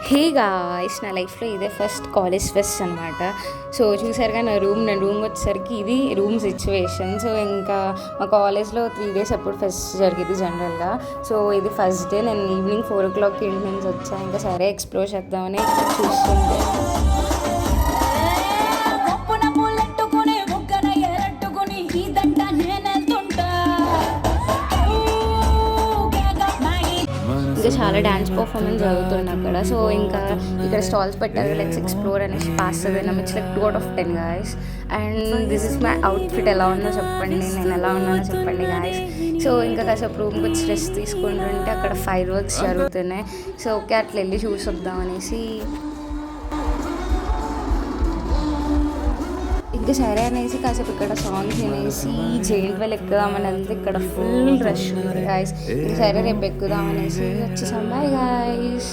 Hey guys, నా లైఫ్లో ఇదే ఫస్ట్ కాలేజ్ ఫెస్ట్ అనమాట. సో చూసారుగా నా నేను రూమ్ వచ్చేసరికి ఇది రూమ్ సిచ్యువేషన్. సో ఇంకా మా కాలేజ్లో 3 days ఎప్పుడు ఫెస్ట్ జరిగేది జనరల్గా. సో ఇది ఫస్ట్ డే. నేను ఈవినింగ్ 4 o'clock ఇంటి నుంచి వచ్చాను. ఇంకా సరే ఎక్స్ప్లోర్ చేద్దామని చూస్తుంటే ఇంకా చాలా డ్యాన్స్ పర్ఫార్మెన్స్ జరుగుతుంది అక్కడ. సో ఇంకా ఇక్కడ స్టాల్స్ పెట్టారు, లెట్స్ ఎక్స్ప్లోర్ అనేసి పాస్ చదివినాం. It's like 2 out of 10 guys. And this is my outfit. ఎలా ఉందో చెప్పండి, నేను ఎలా ఉన్నానో చెప్పండి గాయస్. సో ఇంకా కాసేపు రూమ్కి వచ్చి స్ట్రెస్ తీసుకుంటుంటే అక్కడ ఫైర్ వర్క్స్ జరుగుతున్నాయి. సో ఓకే, అట్లా వెళ్ళి చూసి వద్దాం అనేసి ఇంకా సరే అనేసి కాసేపు ఇక్కడ సాంగ్స్ వినేసి జెయింట్ వెల్ ఎక్కుదామని వెళ్తే ఇక్కడ ఫుల్ రష్ ఉంది గాయస్. ఇంకా సరే రేపు ఎక్కుదాం అనేసి వచ్చేసాం. Bye guys.